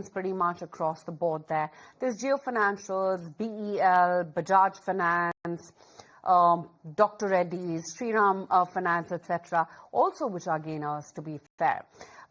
pretty much across the board there. There's Geo Financials, BEL, Bajaj Finance, Dr. Reddy's, Shriram Finance, etc. Also which are gainers, to be fair.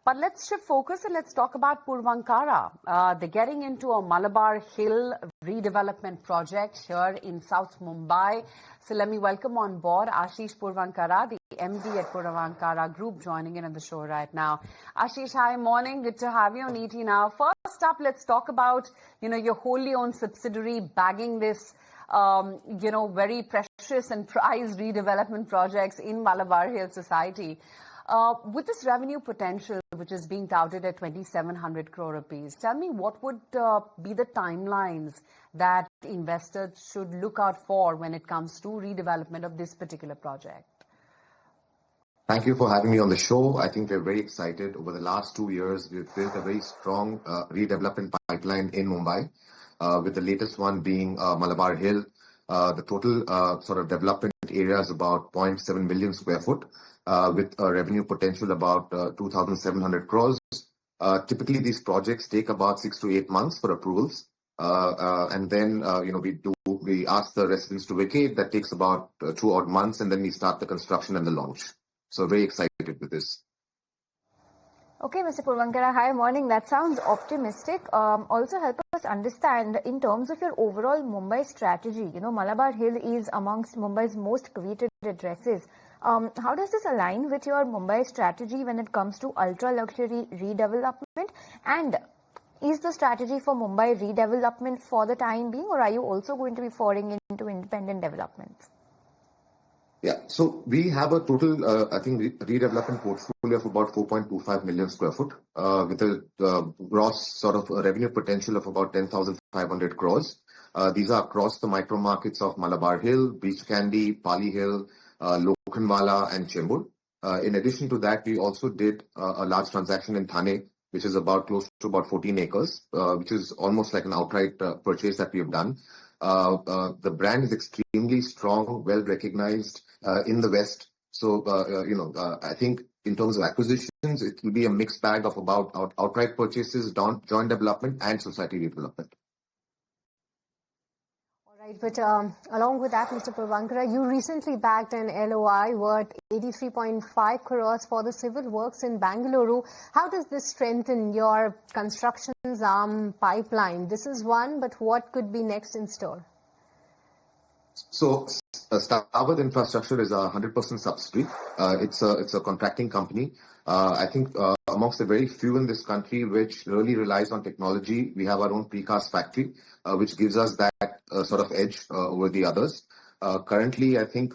But let's shift focus and let's talk about Puravankara. They're getting into a Malabar Hill redevelopment project here in South Mumbai. So let me welcome on board Ashish Puravankara, the MD at Puravankara Group, joining in on the show right now. Ashish, hi, morning. Good to have you on ET now. First up, let's talk about, your wholly owned subsidiary bagging this, very precious and prized redevelopment projects in Malabar Hill Society. With this revenue potential, which is being touted at 2,700 crore rupees, tell me what would be the timelines that investors should look out for when it comes to redevelopment of this particular project? Thank you for having me on the show. I think we're very excited. Over the last 2 years, we've built a very strong redevelopment pipeline in Mumbai, with the latest one being Malabar Hill. The total sort of development area is about 0.7 million square foot, with a revenue potential about 2,700 crores. Typically, these projects take about 6 to 8 months for approvals. And then, we ask the residents to vacate. That takes about 2 odd months, and then we start the construction and the launch. So very excited with this. Okay, Mr. Puravankara, hi, morning. That sounds optimistic. Also help us understand in terms of your overall Mumbai strategy. Malabar Hill is amongst Mumbai's most coveted addresses. How does this align with your Mumbai strategy when it comes to ultra-luxury redevelopment? And is the strategy for Mumbai redevelopment for the time being, or are you also going to be foraying into independent developments? Yeah, so we have a total, redevelopment portfolio of about 4.25 million square foot, with a gross sort of revenue potential of about 10,500 crores. These are across the micro markets of Malabar Hill, Beach Candy, Pali Hill, Lokhandwala and Chembur. In addition to that, we also did a large transaction in Thane, which is close to about 14 acres, which is almost like an outright purchase that we have done. The brand is extremely strong, well recognized in the West. So, I think in terms of acquisitions, it will be a mixed bag of about outright purchases, joint development and society redevelopment. Right, but along with that, Mr. Puravankara, you recently bagged an LOI worth 83.5 crores for the civil works in Bengaluru. How does this strengthen your construction's pipeline? This is one, but what could be next in store? So, Starwood Infrastructure is a 100% subsidiary. It's a contracting company. I think amongst the very few in this country which really relies on technology, we have our own precast factory, which gives us that sort of edge over the others. Currently, I think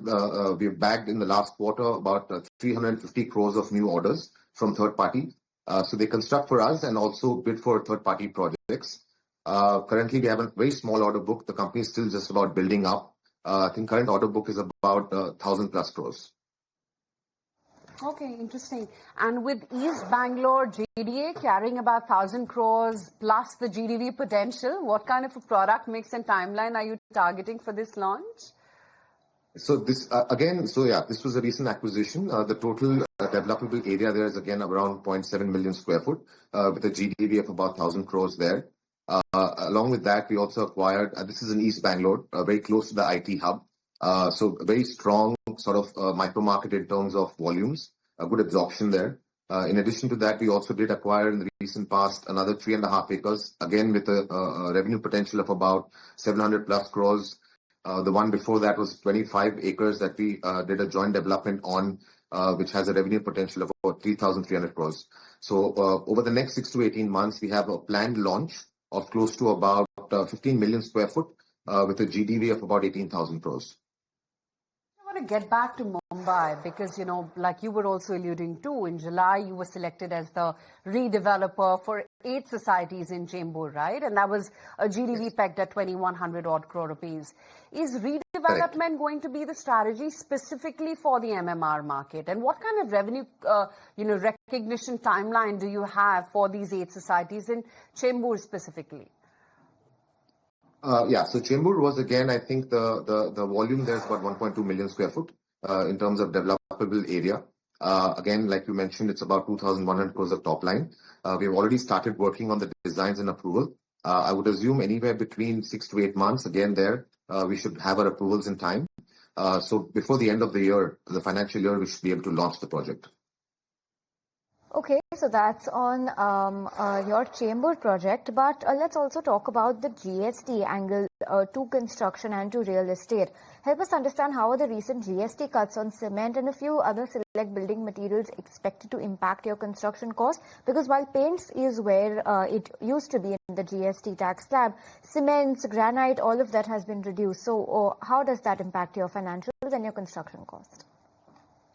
we've bagged in the last quarter about 350 crores of new orders from third party. So they construct for us and also bid for third party projects. Currently, we have a very small order book. The company is still just about building up. I think current order book is about 1,000 plus crores. Okay, interesting. And with East Bangalore JDA carrying about 1,000 crores plus the GDV potential, what kind of a product mix and timeline are you targeting for this launch? So this this was a recent acquisition. The total developable area there is again around 0.7 million square foot, with a GDV of about 1,000 crores there. Along with that, we also acquired, this is in East Bangalore, very close to the IT hub. So a very strong sort of micro market in terms of volumes, a good absorption there. In addition to that, we also did acquire in the recent past another 3.5 acres, again with a revenue potential of about 700 plus crores. The one before that was 25 acres that we did a joint development on, which has a revenue potential of about 3,300 crores. So over the next 6 to 18 months, we have a planned launch of close to about 15 million square foot, with a GDV of about 18,000 crores. I want to get back to Mumbai because, like you were also alluding to, in July you were selected as the redeveloper for 8 societies in Chembur, right? And that was a GDV pegged at 2,100 odd crore rupees. Is redevelopment going to be the strategy specifically for the MMR market? And what kind of revenue, recognition timeline do you have for these 8 societies in Chembur specifically? So Chembur was again, I think the volume there is about 1.2 million square foot in terms of developable area. Again, like you mentioned, it's about 2,100 crores of top line. We've already started working on the designs and approval. I would assume anywhere between 6 to 8 months. Again, we should have our approvals in time. So before the end of the year, the financial year, we should be able to launch the project. Okay, so that's on your chamber project, but let's also talk about the GST angle to construction and to real estate. Help us understand how are the recent GST cuts on cement and a few other select building materials expected to impact your construction cost? Because while paints is where it used to be in the GST tax slab, cements, granite, all of that has been reduced. So how does that impact your financials and your construction cost?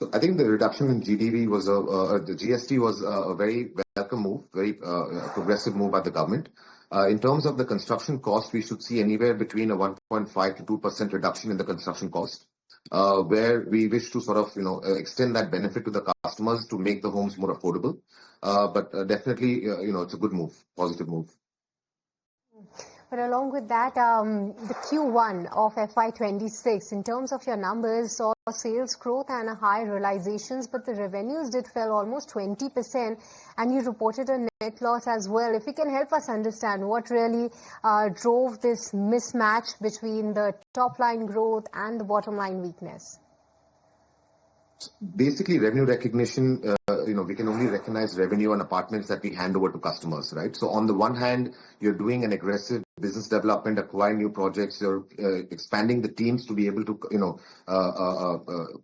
So I think the reduction in GDV was the GST was a very welcome move, very progressive move by the government. In terms of the construction cost, we should see anywhere between a 1.5 to 2% reduction in the construction cost, where we wish to sort of extend that benefit to the customers to make the homes more affordable. But definitely, it's a good move, positive move. But along with that, the Q1 of FY26, in terms of your numbers, saw sales growth and high realizations, but the revenues did fell almost 20%, and you reported a net loss as well. If you can help us understand what really drove this mismatch between the top line growth and the bottom line weakness. Basically, revenue recognition, we can only recognize revenue on apartments that we hand over to customers, right? So on the one hand, you're doing an aggressive business development, acquiring new projects, you're expanding the teams to be able to,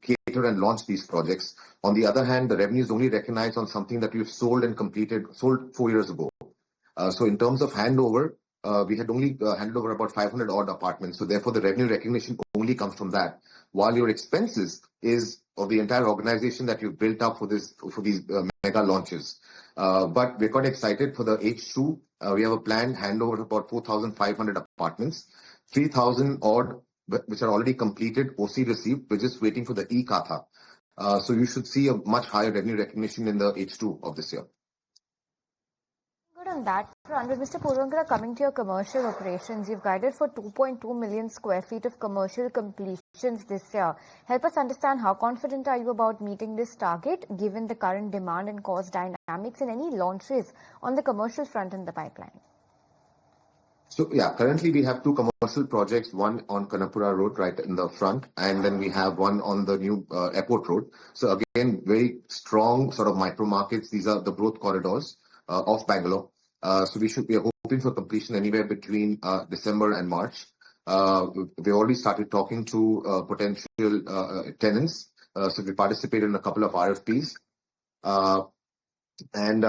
cater and launch these projects. On the other hand, the revenue is only recognized on something that you've sold 4 years ago. So in terms of handover, we had only handed over about 500 odd apartments. So therefore, the revenue recognition only comes from that, while your expenses is of the entire organization that you've built up for these mega launches. But we're quite excited for the H2. We have a planned handover of about 4,500 apartments, 3,000 odd which are already completed, OC received. We're just waiting for the e-Katha. So you should see a much higher revenue recognition in the H2 of this year. On that front, with Mr. Puravankara, coming to your commercial operations, you've guided for 2.2 million square feet of commercial completions this year. Help us understand how confident are you about meeting this target, given the current demand and cost dynamics, and any launches on the commercial front in the pipeline? So yeah, currently we have 2 commercial projects, one on Kanapura Road right in the front, and then we have one on the new airport road. So again, very strong sort of micro markets. These are the growth corridors of Bangalore. So we are hoping for completion anywhere between December and March. We already started talking to potential tenants. So we participated in a couple of RFPs. And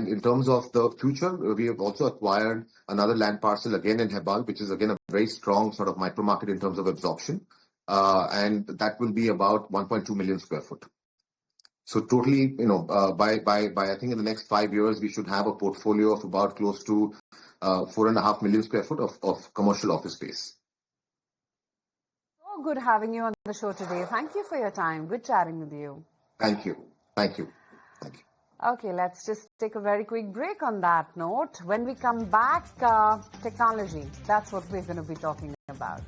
in terms of the future, we have also acquired another land parcel again in Hebbal, which is again a very strong sort of micro market in terms of absorption. And that will be about 1.2 million square foot. So totally, by I think in the next 5 years, we should have a portfolio of about close to 4.5 million square foot of commercial office space. So good having you on the show today. Thank you for your time. Good chatting with you. Thank you. Thank you. Thank you. Okay, let's just take a very quick break on that note. When we come back, technology. That's what we're going to be talking about.